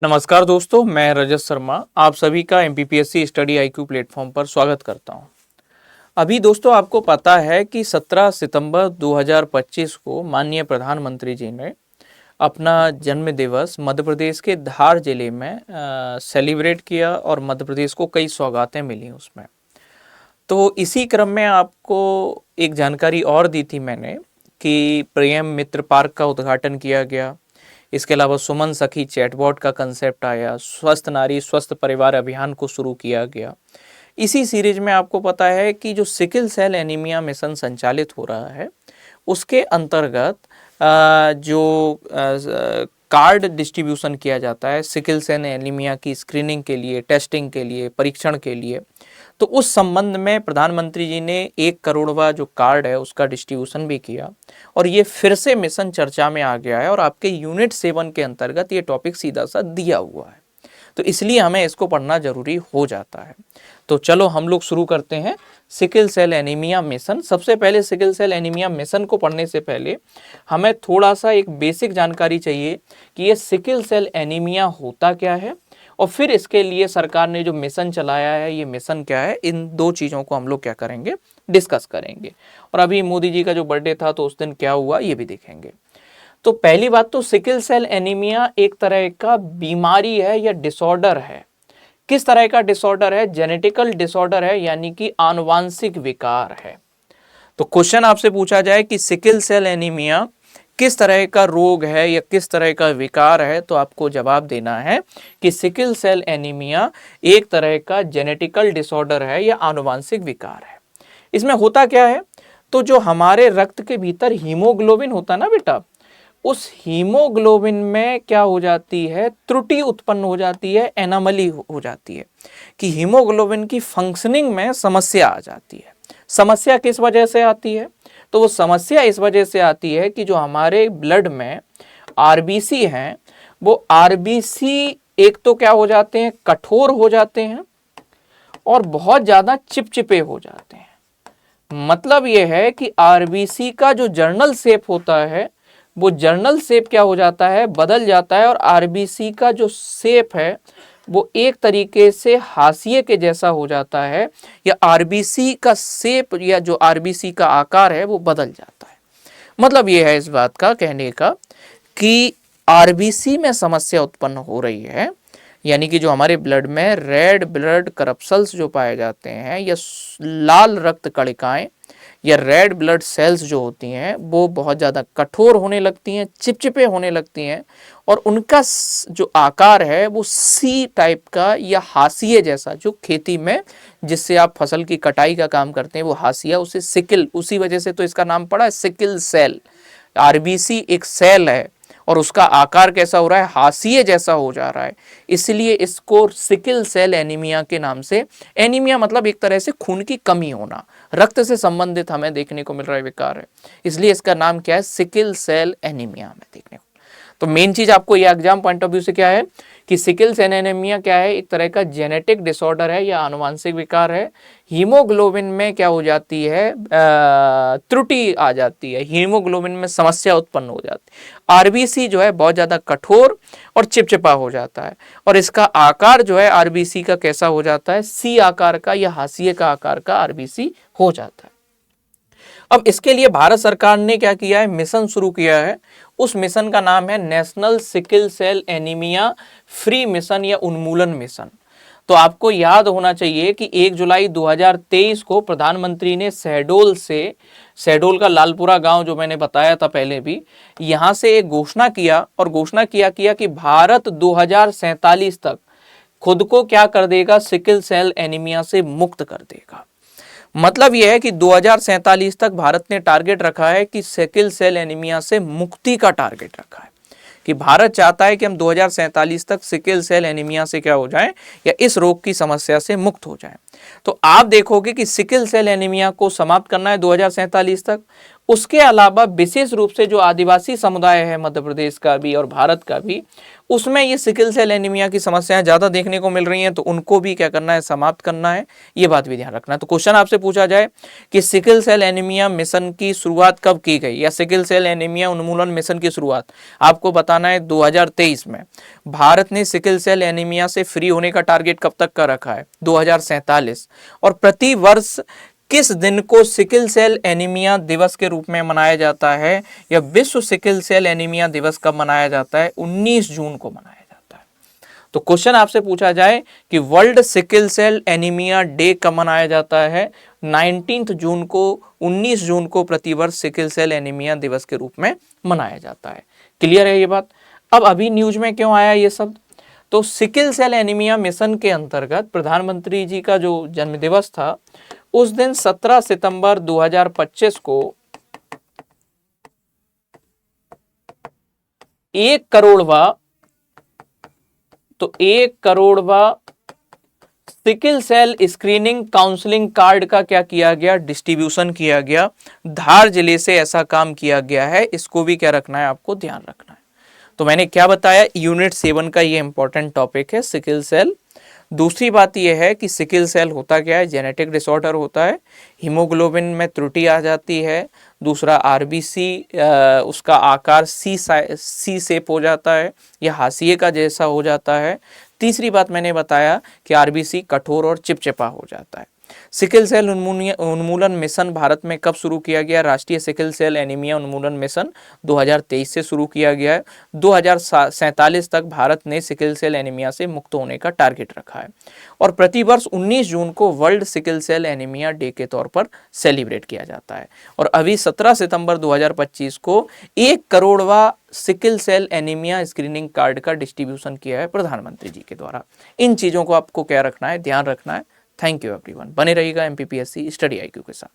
नमस्कार दोस्तों, मैं रजत शर्मा आप सभी का एमपीपीएससी स्टडी आईक्यू प्लेटफॉर्म पर स्वागत करता हूं। अभी दोस्तों आपको पता है कि 17 सितंबर 2025 को माननीय प्रधानमंत्री जी ने अपना जन्म दिवस मध्य प्रदेश के धार जिले में सेलिब्रेट किया और मध्य प्रदेश को कई सौगातें मिली उसमें। तो इसी क्रम में आपको एक जानकारी और दी थी मैंने कि प्रेम मित्र पार्क का उद्घाटन किया गया। इसके अलावा सुमन सखी चैटबॉट का कंसेप्ट आया, स्वस्थ नारी स्वस्थ परिवार अभियान को शुरू किया गया। इसी सीरीज में आपको पता है कि जो सिकल सेल एनीमिया मिशन संचालित हो रहा है उसके अंतर्गत जो कार्ड डिस्ट्रीब्यूशन किया जाता है सिकल सेल एनीमिया की स्क्रीनिंग के लिए, टेस्टिंग के लिए, परीक्षण के लिए, तो उस संबंध में प्रधानमंत्री जी ने 1 करोड़वा जो कार्ड है उसका डिस्ट्रीब्यूशन भी किया और ये फिर से मिशन चर्चा में आ गया है और आपके यूनिट 7 के अंतर्गत ये टॉपिक सीधा सा दिया हुआ है, तो इसलिए हमें इसको पढ़ना जरूरी हो जाता है। तो चलो हम लोग शुरू करते हैं सिकल सेल एनीमिया मिशन। सबसे पहले सिकल सेल एनीमिया मिशन को पढ़ने से पहले हमें थोड़ा सा एक बेसिक जानकारी चाहिए कि ये सिकल सेल एनीमिया होता क्या है और फिर इसके लिए सरकार ने जो मिशन चलाया है ये मिशन क्या है। इन दो चीज़ों को हम लोग क्या करेंगे, डिस्कस करेंगे। और अभी मोदी जी का जो बर्थडे था तो उस दिन क्या हुआ ये भी देखेंगे। तो पहली बात तो सिकल सेल एनीमिया एक तरह का बीमारी है या डिसऑर्डर है। किस तरह का डिसऑर्डर है? जेनेटिकल डिसऑर्डर है, यानी कि आनुवांशिक विकार है। तो क्वेश्चन आपसे पूछा जाए कि सिकल सेल एनीमिया किस तरह का रोग है या किस तरह का विकार है, तो आपको जवाब देना है कि सिकल सेल एनीमिया एक तरह का जेनेटिकल डिसऑर्डर है या आनुवांशिक विकार है। इसमें होता क्या है, तो जो हमारे रक्त के भीतर हीमोग्लोबिन होता है ना बेटा, उस हीमोग्लोबिन में क्या हो जाती है, त्रुटि उत्पन्न हो जाती है, एनोमली हो जाती है कि हीमोग्लोबिन की फंक्शनिंग में समस्या आ जाती है। समस्या किस वजह से आती है? तो वो समस्या इस वजह से आती है कि जो हमारे ब्लड में आरबीसी हैं वो आरबीसी एक तो क्या हो जाते हैं, कठोर हो जाते हैं और बहुत ज़्यादा चिपचिपे हो जाते हैं। मतलब ये है कि आरबीसी का जो जर्नल शेप होता है वो जर्नल शेप क्या हो जाता है, बदल जाता है और आरबीसी का जो शेप है वो एक तरीके से हाशिए के जैसा हो जाता है या आरबीसी का शेप या जो आरबीसी का आकार है वो बदल जाता है। मतलब ये है इस बात का कहने का कि आरबीसी में समस्या उत्पन्न हो रही है, यानी कि जो हमारे ब्लड में रेड ब्लड करप्सल्स जो पाए जाते हैं या लाल रक्त कणिकाएं या रेड ब्लड सेल्स जो होती हैं वो बहुत ज़्यादा कठोर होने लगती हैं, चिपचिपे होने लगती हैं और उनका जो आकार है वो सी टाइप का या हाशिए जैसा, जो खेती में जिससे आप फसल की कटाई का काम करते हैं वो हाशिया, उसे सिकल, उसी वजह से तो इसका नाम पड़ा है सिकल सेल। आरबीसी एक सेल है और उसका आकार कैसा हो रहा है, हाशिए जैसा हो जा रहा है, इसलिए इसको सिकल सेल एनीमिया के नाम से, एनीमिया मतलब एक तरह से खून की कमी होना, रक्त से संबंधित हमें देखने को मिल रहा है विकार है, इसलिए इसका नाम क्या है, सिकल सेल एनीमिया हमें देखने को। तो मेन चीज आपको ये एग्जाम पॉइंट ऑफ व्यू से क्या है कि सिकल सेल एनीमिया क्या है, एक तरह का जेनेटिक डिसऑर्डर है या आनुवांशिक विकार है। हीमोग्लोबिन में क्या हो जाती है, त्रुटि आ जाती है, हीमोग्लोबिन में समस्या उत्पन्न हो जाती है, आरबीसी जो है बहुत ज्यादा कठोर और चिपचिपा हो जाता है और इसका आकार जो है आरबीसी का कैसा हो जाता है, सी आकार का या हाशिए का आकार का आरबीसी हो जाता है। अब इसके लिए भारत सरकार ने क्या किया है, मिशन शुरू किया है। उस मिशन का नाम है national sickle cell anaemia free mission या उन्मूलन मिशन। तो आपको याद होना चाहिए कि 1 जुलाई 2023 को प्रधानमंत्री ने शहडोल का लालपुरा गांव जो मैंने बताया था पहले भी, यहां से एक घोषणा किया और घोषणा किया कि भारत 2047 तक खुद को क्या कर देगा, सिकल सेल एनीमिया से मुक्त कर देगा। मतलब यह है कि 2047 तक भारत ने टारगेट रखा है कि सिकल सेल एनीमिया से मुक्ति का टारगेट रखा है कि भारत चाहता है कि हम 2047 तक सिकल सेल एनीमिया से क्या हो जाएं या इस रोग की समस्या से मुक्त हो जाएं। तो आप देखोगे कि सिकल सेल एनीमिया को समाप्त करना है 2047 तक उसके अलावा विशेष रूप से जो आदिवासी समुदाय है मध्य प्रदेश का भी और भारत का भी, उसमें ये सिकल सेल एनीमिया की समस्याएं ज़्यादा देखने को मिल रही हैं, तो उनको भी क्या करना है, समाप्त करना है, ये बात भी ध्यान रखना है। तो क्वेश्चन आपसे पूछा जाए कि सिकल सेल एनीमिया मिशन की शुरुआत कब की गई, या सिकल सेल एनीमिया उन्मूलन मिशन की शुरुआत आपको बताना है 2023 में। भारत ने सिकल सेल एनीमिया से फ्री होने का टारगेट कब तक का रखा है, 2047। और प्रति वर्ष किस दिन को सिकल सेल एनीमिया दिवस के रूप में मनाया जाता है, या विश्व सिकल सेल एनीमिया दिवस कब मनाया जाता है, 19 जून को मनाया जाता है। तो क्वेश्चन आपसे पूछा जाए कि world sickle cell anaemia day कब मनाया जाता है, 19 जून को, 19 जून को प्रतिवर्ष सिकल सेल एनीमिया दिवस के रूप में मनाया जाता है। क्लियर है ये बात। अब अभी न्यूज में क्यों आया ये शब्द, तो सिकल सेल एनीमिया मिशन के अंतर्गत प्रधानमंत्री जी का जो जन्मदिवस था, उस दिन 17 सितंबर 2025 को 1 करोड़वा sickle cell screening counselling card का क्या किया गया, डिस्ट्रीब्यूशन किया गया। धार जिले से ऐसा काम किया गया है, इसको भी क्या रखना है, आपको ध्यान रखना है। तो मैंने क्या बताया, यूनिट 7 का ये इंपॉर्टेंट टॉपिक है सिकल सेल। दूसरी बात यह है कि सिकल सेल होता क्या है, जेनेटिक डिसऑर्डर होता है, हीमोग्लोबिन में त्रुटि आ जाती है। दूसरा आरबीसी उसका आकार सी शेप हो जाता है या हाशिए का जैसा हो जाता है। तीसरी बात मैंने बताया कि आरबीसी कठोर और चिपचिपा हो जाता है। सिकल सेल उन्मूलन मिशन भारत में कब शुरू किया गया, राष्ट्रीय सिकल सेल एनीमिया उन्मूलन मिशन 2023 से शुरू किया गया है। 2047 तक भारत ने सिकल सेल एनीमिया से मुक्त होने का टारगेट रखा है, और प्रतिवर्ष 19 जून को world sickle cell anaemia day के तौर पर सेलिब्रेट किया जाता है। और अभी 17 सितंबर 2025 को 1 करोड़वा sickle cell anaemia screening card का डिस्ट्रीब्यूशन किया है प्रधानमंत्री जी के द्वारा। इन चीज़ों को आपको क्या रखना है, ध्यान रखना है। थैंक यू एवरीवन, बने रहिएगा एमपीपीएससी स्टडी आईक्यू के साथ।